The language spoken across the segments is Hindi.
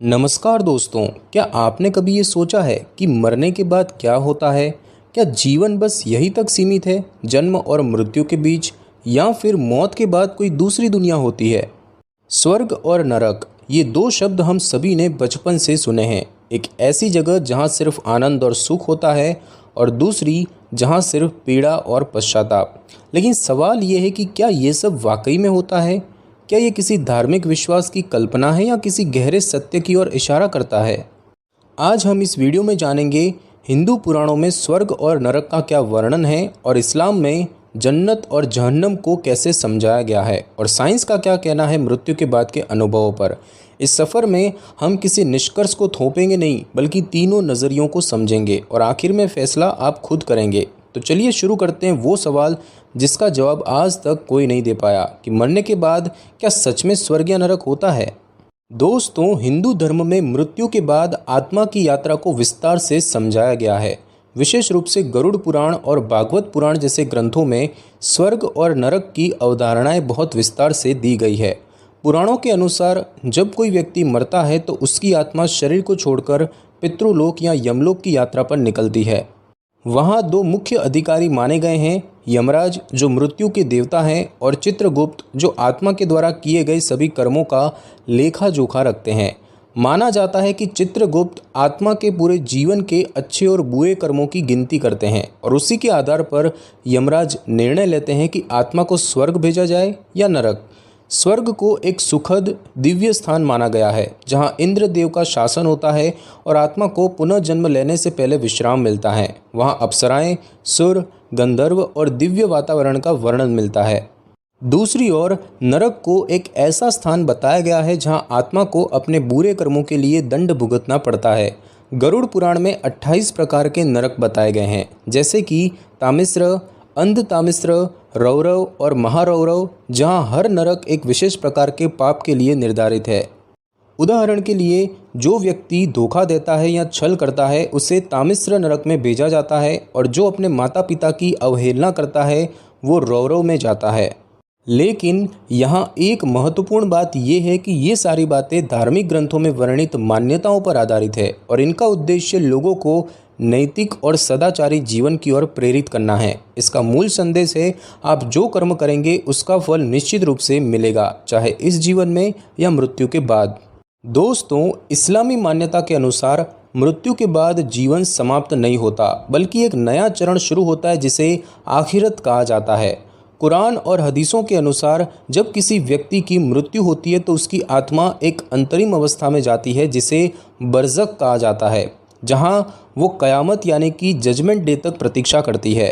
नमस्कार दोस्तों, क्या आपने कभी ये सोचा है कि मरने के बाद क्या होता है? क्या जीवन बस यहीं तक सीमित है, जन्म और मृत्यु के बीच, या फिर मौत के बाद कोई दूसरी दुनिया होती है? स्वर्ग और नरक, ये दो शब्द हम सभी ने बचपन से सुने हैं। एक ऐसी जगह जहाँ सिर्फ आनंद और सुख होता है, और दूसरी जहाँ सिर्फ पीड़ा और पश्चाताप। लेकिन सवाल ये है कि क्या ये सब वाकई में होता है? क्या ये किसी धार्मिक विश्वास की कल्पना है या किसी गहरे सत्य की ओर इशारा करता है? आज हम इस वीडियो में जानेंगे हिंदू पुराणों में स्वर्ग और नरक का क्या वर्णन है, और इस्लाम में जन्नत और जहन्नम को कैसे समझाया गया है, और साइंस का क्या कहना है मृत्यु के बाद के अनुभवों पर। इस सफ़र में हम किसी निष्कर्ष को थोपेंगे नहीं, बल्कि तीनों नज़रियों को समझेंगे और आखिर में फैसला आप खुद करेंगे। तो चलिए शुरू करते हैं वो सवाल जिसका जवाब आज तक कोई नहीं दे पाया, कि मरने के बाद क्या सच में स्वर्ग या नरक होता है। दोस्तों, हिंदू धर्म में मृत्यु के बाद आत्मा की यात्रा को विस्तार से समझाया गया है। विशेष रूप से गरुड़ पुराण और भागवत पुराण जैसे ग्रंथों में स्वर्ग और नरक की अवधारणाएं बहुत विस्तार से दी गई है। पुराणों के अनुसार जब कोई व्यक्ति मरता है तो उसकी आत्मा शरीर को छोड़कर पितृलोक या यमलोक की यात्रा पर निकलती है। वहाँ दो मुख्य अधिकारी माने गए हैं, यमराज जो मृत्यु के देवता हैं, और चित्रगुप्त जो आत्मा के द्वारा किए गए सभी कर्मों का लेखा जोखा रखते हैं। माना जाता है कि चित्रगुप्त आत्मा के पूरे जीवन के अच्छे और बुरे कर्मों की गिनती करते हैं, और उसी के आधार पर यमराज निर्णय लेते हैं कि आत्मा को स्वर्ग भेजा जाए या नरक। स्वर्ग को एक सुखद दिव्य स्थान माना गया है, जहां इंद्रदेव का शासन होता है और आत्मा को पुनः जन्म लेने से पहले विश्राम मिलता है। वहां अप्सराएं, सुर, गंधर्व और दिव्य वातावरण का वर्णन मिलता है। दूसरी ओर नरक को एक ऐसा स्थान बताया गया है जहां आत्मा को अपने बुरे कर्मों के लिए दंड भुगतना पड़ता है। गरुड़ पुराण में 28 प्रकार के नरक बताए गए हैं, जैसे कि तामिस्र, अंधतामिस्र, रौरव और महारौरव, जहां हर नरक एक विशेष प्रकार के पाप के लिए निर्धारित है। उदाहरण के लिए, जो व्यक्ति धोखा देता है या छल करता है उसे तामिस्र नरक में भेजा जाता है, और जो अपने माता पिता की अवहेलना करता है वो रौरव में जाता है। लेकिन यहाँ एक महत्वपूर्ण बात यह है कि ये सारी बातें धार्मिक ग्रंथों में वर्णित मान्यताओं पर आधारित है, और इनका उद्देश्य लोगों को नैतिक और सदाचारी जीवन की ओर प्रेरित करना है। इसका मूल संदेश है, आप जो कर्म करेंगे उसका फल निश्चित रूप से मिलेगा, चाहे इस जीवन में या मृत्यु के बाद। दोस्तों, इस्लामी मान्यता के अनुसार मृत्यु के बाद जीवन समाप्त नहीं होता, बल्कि एक नया चरण शुरू होता है जिसे आखिरत कहा जाता है। कुरान और हदीसों के अनुसार जब किसी व्यक्ति की मृत्यु होती है तो उसकी आत्मा एक अंतरिम अवस्था में जाती है जिसे बरज़ख कहा जाता है, जहां वो कयामत यानी कि जजमेंट डे तक प्रतीक्षा करती है।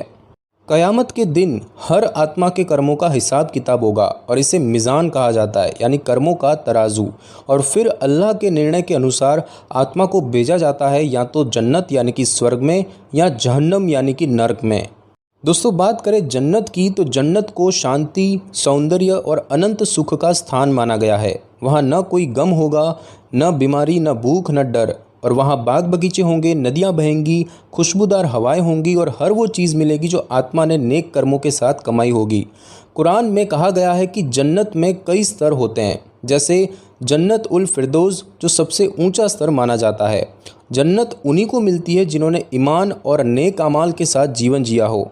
कयामत के दिन हर आत्मा के कर्मों का हिसाब किताब होगा, और इसे मिज़ान कहा जाता है, यानी कर्मों का तराजू। और फिर अल्लाह के निर्णय के अनुसार आत्मा को भेजा जाता है या तो जन्नत यानी कि स्वर्ग में, या जहन्नम यानी कि नरक में। दोस्तों, बात करें जन्नत की, तो जन्नत को शांति, सौंदर्य और अनंत सुख का स्थान माना गया है। वहाँ न कोई गम होगा, न बीमारी, न भूख, न डर। और वहाँ बाग बगीचे होंगे, नदियाँ बहेंगी, खुशबूदार हवाएं होंगी, और हर वो चीज़ मिलेगी जो आत्मा ने नेक कर्मों के साथ कमाई होगी। कुरान में कहा गया है कि जन्नत में कई स्तर होते हैं, जैसे जन्नत उल फिरदौस जो सबसे ऊंचा स्तर माना जाता है। जन्नत उन्हीं को मिलती है जिन्होंने ईमान और नेक अमाल के साथ जीवन जिया हो।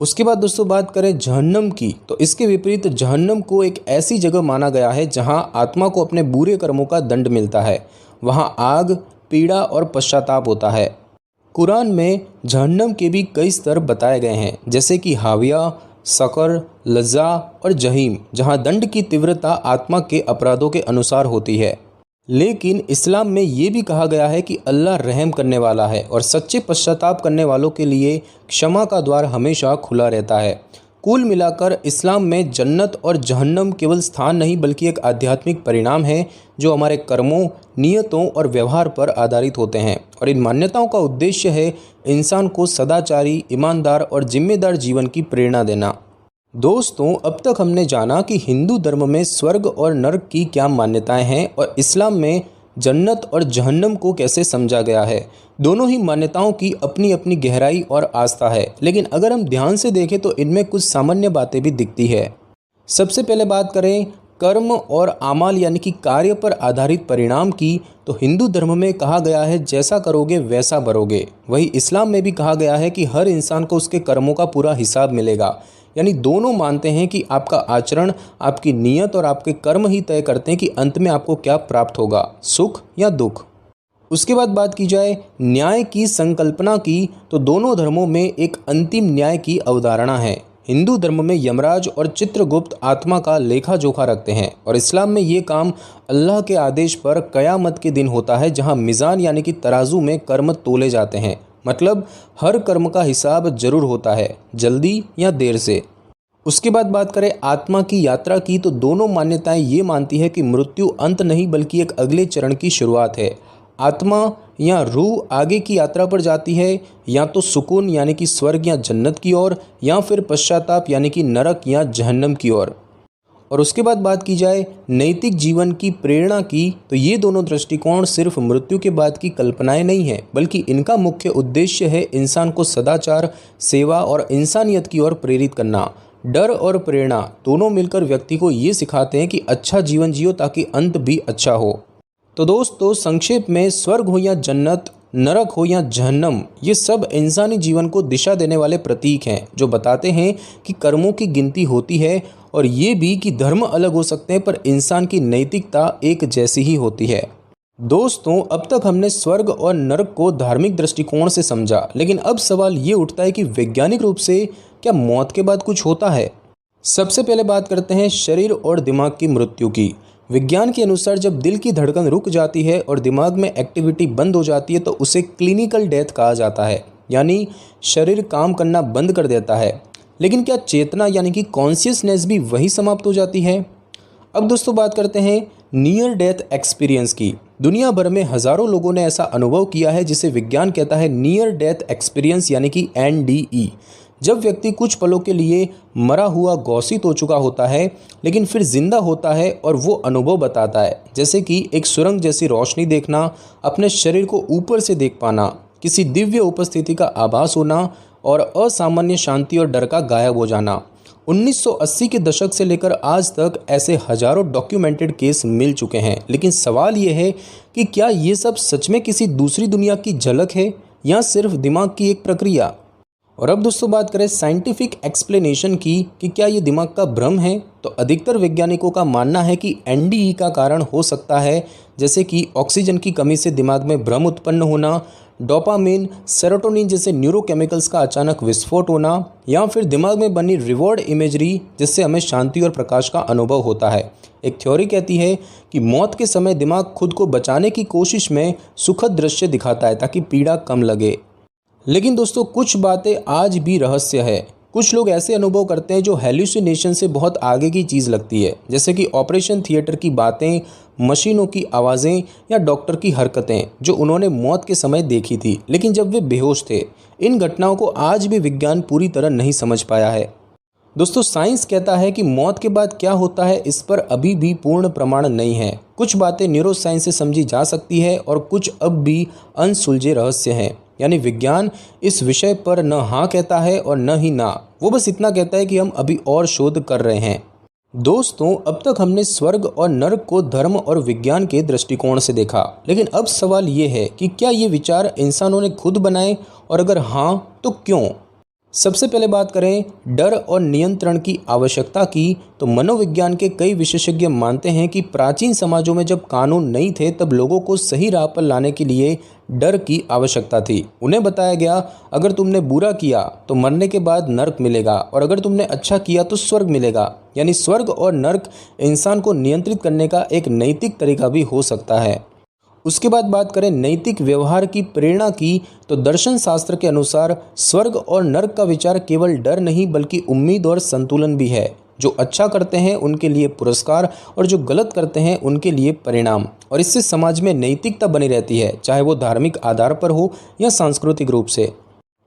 उसके बाद दोस्तों बात करें जहन्नम की, तो इसके विपरीत जहन्नम को एक ऐसी जगह माना गया है जहां आत्मा को अपने बुरे कर्मों का दंड मिलता है। वहां आग, पीड़ा और पश्चाताप होता है। कुरान में जहन्नम के भी कई स्तर बताए गए हैं, जैसे कि हाविया, सकर, लज्जा और जहीम, जहां दंड की तीव्रता आत्मा के अपराधों के अनुसार होती है। लेकिन इस्लाम में ये भी कहा गया है कि अल्लाह रहम करने वाला है, और सच्चे पश्चाताप करने वालों के लिए क्षमा का द्वार हमेशा खुला रहता है। कुल मिलाकर इस्लाम में जन्नत और जहन्नम केवल स्थान नहीं, बल्कि एक आध्यात्मिक परिणाम है जो हमारे कर्मों, नियतों और व्यवहार पर आधारित होते हैं। और इन मान्यताओं का उद्देश्य है इंसान को सदाचारी, ईमानदार और जिम्मेदार जीवन की प्रेरणा देना। दोस्तों, अब तक हमने जाना कि हिंदू धर्म में स्वर्ग और नरक की क्या मान्यताएं हैं, और इस्लाम में जन्नत और जहन्नम को कैसे समझा गया है। दोनों ही मान्यताओं की अपनी अपनी गहराई और आस्था है, लेकिन अगर हम ध्यान से देखें तो इनमें कुछ सामान्य बातें भी दिखती है। सबसे पहले बात करें कर्म और आमाल यानी कि कार्य पर आधारित परिणाम की, तो हिंदू धर्म में कहा गया है जैसा करोगे वैसा भरोगे। वही इस्लाम में भी कहा गया है कि हर इंसान को उसके कर्मों का पूरा हिसाब मिलेगा। यानी दोनों मानते हैं कि आपका आचरण, आपकी नीयत और आपके कर्म ही तय करते हैं कि अंत में आपको क्या प्राप्त होगा, सुख या दुख। उसके बाद बात की जाए न्याय की संकल्पना की, तो दोनों धर्मों में एक अंतिम न्याय की अवधारणा है। हिंदू धर्म में यमराज और चित्रगुप्त आत्मा का लेखा जोखा रखते हैं और इस्लाम में ये काम अल्लाह के आदेश पर कयामत के दिन होता है, जहां मिज़ान यानी कि तराजू में कर्म तोले जाते हैं। मतलब हर कर्म का हिसाब जरूर होता है, जल्दी या देर से। उसके बाद बात करें आत्मा की यात्रा की, तो दोनों मान्यताएं ये मानती है कि मृत्यु अंत नहीं बल्कि एक अगले चरण की शुरुआत है। आत्मा या रूह आगे की यात्रा पर जाती है, या तो सुकून यानी कि स्वर्ग या जन्नत की ओर, या फिर पश्चाताप यानी कि नरक या जहन्नम की ओर। और उसके बाद बात की जाए नैतिक जीवन की प्रेरणा की, तो ये दोनों दृष्टिकोण सिर्फ मृत्यु के बाद की कल्पनाएं नहीं हैं, बल्कि इनका मुख्य उद्देश्य है इंसान को सदाचार, सेवा और इंसानियत की ओर प्रेरित करना। डर और प्रेरणा दोनों मिलकर व्यक्ति को ये सिखाते हैं कि अच्छा जीवन जियो ताकि अंत भी अच्छा हो। तो दोस्तों संक्षेप में स्वर्ग हो या जन्नत, नरक हो या जहन्नम, ये सब इंसानी जीवन को दिशा देने वाले प्रतीक हैं जो बताते हैं कि कर्मों की गिनती होती है, और ये भी कि धर्म अलग हो सकते हैं पर इंसान की नैतिकता एक जैसी ही होती है। दोस्तों अब तक हमने स्वर्ग और नरक को धार्मिक दृष्टिकोण से समझा, लेकिन अब सवाल ये उठता है कि वैज्ञानिक रूप से क्या मौत के बाद कुछ होता है। सबसे पहले बात करते हैं शरीर और दिमाग की मृत्यु की। विज्ञान के अनुसार जब दिल की धड़कन रुक जाती है और दिमाग में एक्टिविटी बंद हो जाती है तो उसे क्लिनिकल डेथ कहा जाता है, यानी शरीर काम करना बंद कर देता है। लेकिन क्या चेतना यानी कि कॉन्शियसनेस भी वही समाप्त हो जाती है? अब दोस्तों बात करते हैं नियर डेथ एक्सपीरियंस की। दुनिया भर में हज़ारों लोगों ने ऐसा अनुभव किया है जिसे विज्ञान कहता है नियर डेथ एक्सपीरियंस यानी कि NDE। जब व्यक्ति कुछ पलों के लिए मरा हुआ घोषित हो चुका होता है लेकिन फिर जिंदा होता है और वो अनुभव बताता है, जैसे कि एक सुरंग जैसी रोशनी देखना, अपने शरीर को ऊपर से देख पाना, किसी दिव्य उपस्थिति का आभास होना और असामान्य शांति और डर का गायब हो जाना। 1980 के दशक से लेकर आज तक ऐसे हजारों डॉक्यूमेंटेड केस मिल चुके हैं। लेकिन सवाल ये है कि क्या ये सब सच में किसी दूसरी दुनिया की झलक है या सिर्फ दिमाग की एक प्रक्रिया? और अब दोस्तों बात करें साइंटिफिक एक्सप्लेनेशन की कि क्या ये दिमाग का भ्रम है, तो अधिकतर वैज्ञानिकों का मानना है कि NDE का कारण हो सकता है, जैसे कि ऑक्सीजन की कमी से दिमाग में भ्रम उत्पन्न होना, डोपामिन, सेरोटोनिन जैसे न्यूरोकेमिकल्स का अचानक विस्फोट होना, या फिर दिमाग में बनी रिवॉर्ड इमेजरी जिससे हमें शांति और प्रकाश का अनुभव होता है। एक थ्योरी कहती है कि मौत के समय दिमाग खुद को बचाने की कोशिश में सुखद दृश्य दिखाता है ताकि पीड़ा कम लगे। लेकिन दोस्तों कुछ बातें आज भी रहस्य है। कुछ लोग ऐसे अनुभव करते हैं जो हेल्यूसिनेशन से बहुत आगे की चीज़ लगती है, जैसे कि ऑपरेशन थिएटर की बातें, मशीनों की आवाज़ें या डॉक्टर की हरकतें जो उन्होंने मौत के समय देखी थी लेकिन जब वे बेहोश थे। इन घटनाओं को आज भी विज्ञान पूरी तरह नहीं समझ पाया है। दोस्तों साइंस कहता है कि मौत के बाद क्या होता है इस पर अभी भी पूर्ण प्रमाण नहीं है। कुछ बातें न्यूरोसाइंस से समझी जा सकती है और कुछ अब भी अनसुलझे रहस्य हैं। यानी विज्ञान इस विषय पर न हाँ कहता है और न ही ना, वो बस इतना कहता है कि हम अभी और शोध कर रहे हैं। दोस्तों अब तक हमने स्वर्ग और नरक को धर्म और विज्ञान के दृष्टिकोण से देखा, लेकिन अब सवाल ये है कि क्या ये विचार इंसानों ने खुद बनाए, और अगर हाँ तो क्यों? सबसे पहले बात करें डर और नियंत्रण की आवश्यकता की, तो मनोविज्ञान के कई विशेषज्ञ मानते हैं कि प्राचीन समाजों में जब कानून नहीं थे तब लोगों को सही राह पर लाने के लिए डर की आवश्यकता थी। उन्हें बताया गया अगर तुमने बुरा किया तो मरने के बाद नरक मिलेगा और अगर तुमने अच्छा किया तो स्वर्ग मिलेगा। यानी स्वर्ग और नरक इंसान को नियंत्रित करने का एक नैतिक तरीका भी हो सकता है। उसके बाद बात करें नैतिक व्यवहार की प्रेरणा की, तो दर्शन शास्त्र के अनुसार स्वर्ग और नरक का विचार केवल डर नहीं बल्कि उम्मीद और संतुलन भी है। जो अच्छा करते हैं उनके लिए पुरस्कार और जो गलत करते हैं उनके लिए परिणाम, और इससे समाज में नैतिकता बनी रहती है, चाहे वो धार्मिक आधार पर हो या सांस्कृतिक रूप से।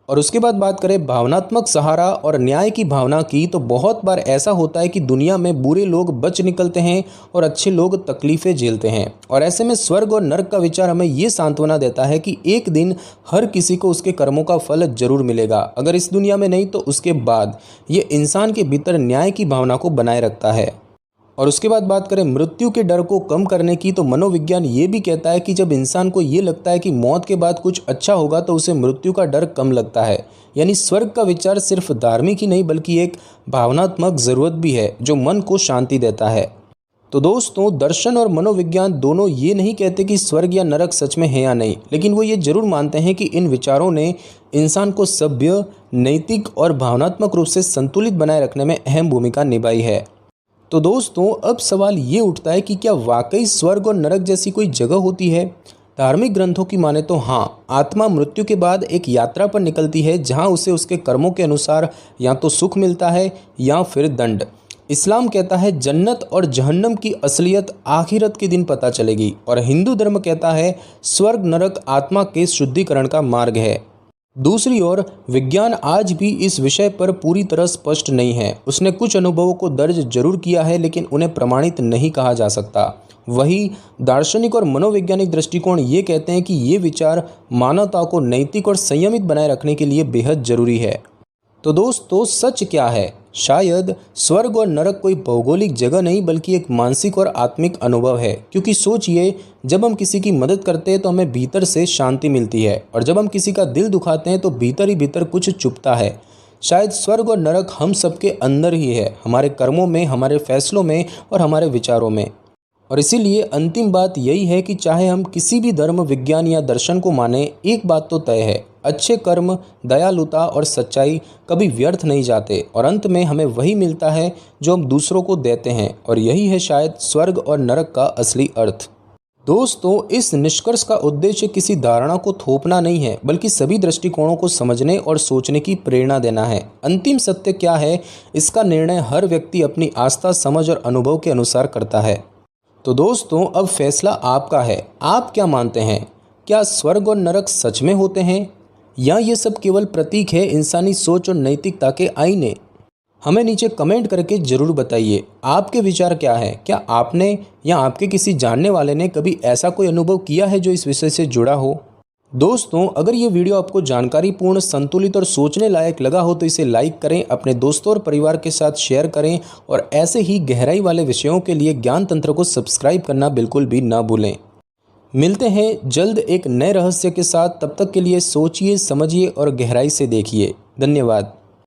और उसके बाद बात करें भावनात्मक सहारा और न्याय की भावना की, तो बहुत बार ऐसा होता है कि दुनिया में बुरे लोग बच निकलते हैं और अच्छे लोग तकलीफ़ें झेलते हैं, और ऐसे में स्वर्ग और नरक का विचार हमें ये सांत्वना देता है कि एक दिन हर किसी को उसके कर्मों का फल जरूर मिलेगा, अगर इस दुनिया में नहीं तो उसके बाद। ये इंसान के भीतर न्याय की भावना को बनाए रखता है। और उसके बाद बात करें मृत्यु के डर को कम करने की, तो मनोविज्ञान ये भी कहता है कि जब इंसान को ये लगता है कि मौत के बाद कुछ अच्छा होगा तो उसे मृत्यु का डर कम लगता है। यानी स्वर्ग का विचार सिर्फ धार्मिक ही नहीं बल्कि एक भावनात्मक ज़रूरत भी है जो मन को शांति देता है। तो दोस्तों, दर्शन और मनोविज्ञान दोनों ये नहीं कहते कि स्वर्ग या नरक सच में है या नहीं, लेकिन वो ये जरूर मानते हैं कि इन विचारों ने इंसान को सभ्य, नैतिक और भावनात्मक रूप से संतुलित बनाए रखने में अहम भूमिका निभाई है। तो दोस्तों, अब सवाल ये उठता है कि क्या वाकई स्वर्ग और नरक जैसी कोई जगह होती है? धार्मिक ग्रंथों की माने तो हाँ, आत्मा मृत्यु के बाद एक यात्रा पर निकलती है जहाँ उसे उसके कर्मों के अनुसार या तो सुख मिलता है या फिर दंड। इस्लाम कहता है जन्नत और जहन्नम की असलियत आखिरत के दिन पता चलेगी, और हिंदू धर्म कहता है स्वर्ग नरक आत्मा के शुद्धिकरण का मार्ग है। दूसरी ओर विज्ञान आज भी इस विषय पर पूरी तरह स्पष्ट नहीं है। उसने कुछ अनुभवों को दर्ज जरूर किया है लेकिन उन्हें प्रमाणित नहीं कहा जा सकता। वहीं दार्शनिक और मनोवैज्ञानिक दृष्टिकोण ये कहते हैं कि ये विचार मानवता को नैतिक और संयमित बनाए रखने के लिए बेहद जरूरी है। तो दोस्तों, सच क्या है? शायद स्वर्ग और नरक कोई भौगोलिक जगह नहीं बल्कि एक मानसिक और आत्मिक अनुभव है। क्योंकि सोचिए, जब हम किसी की मदद करते हैं तो हमें भीतर से शांति मिलती है, और जब हम किसी का दिल दुखाते हैं तो भीतर ही भीतर कुछ चुभता है। शायद स्वर्ग और नरक हम सबके अंदर ही है, हमारे कर्मों में, हमारे फैसलों में और हमारे विचारों में। और इसीलिए अंतिम बात यही है कि चाहे हम किसी भी धर्म, विज्ञान या दर्शन को माने, एक बात तो तय है, अच्छे कर्म, दयालुता और सच्चाई कभी व्यर्थ नहीं जाते, और अंत में हमें वही मिलता है जो हम दूसरों को देते हैं। और यही है शायद स्वर्ग और नरक का असली अर्थ। दोस्तों, इस निष्कर्ष का उद्देश्य किसी धारणा को थोपना नहीं है बल्कि सभी दृष्टिकोणों को समझने और सोचने की प्रेरणा देना है। अंतिम सत्य क्या है, इसका निर्णय हर व्यक्ति अपनी आस्था, समझ और अनुभव के अनुसार करता है। तो दोस्तों, अब फैसला आपका है। आप क्या मानते हैं? क्या स्वर्ग और नरक सच में होते हैं, या ये सब केवल प्रतीक है इंसानी सोच और नैतिकता के आईने? हमें नीचे कमेंट करके ज़रूर बताइए आपके विचार क्या हैं। क्या आपने या आपके किसी जानने वाले ने कभी ऐसा कोई अनुभव किया है जो इस विषय से जुड़ा हो? दोस्तों, अगर ये वीडियो आपको जानकारीपूर्ण, संतुलित और सोचने लायक लगा हो तो इसे लाइक करें, अपने दोस्तों और परिवार के साथ शेयर करें, और ऐसे ही गहराई वाले विषयों के लिए ज्ञान तंत्र को सब्सक्राइब करना बिल्कुल भी ना भूलें। मिलते हैं जल्द एक नए रहस्य के साथ। तब तक के लिए सोचिए, समझिए और गहराई से देखिए। धन्यवाद।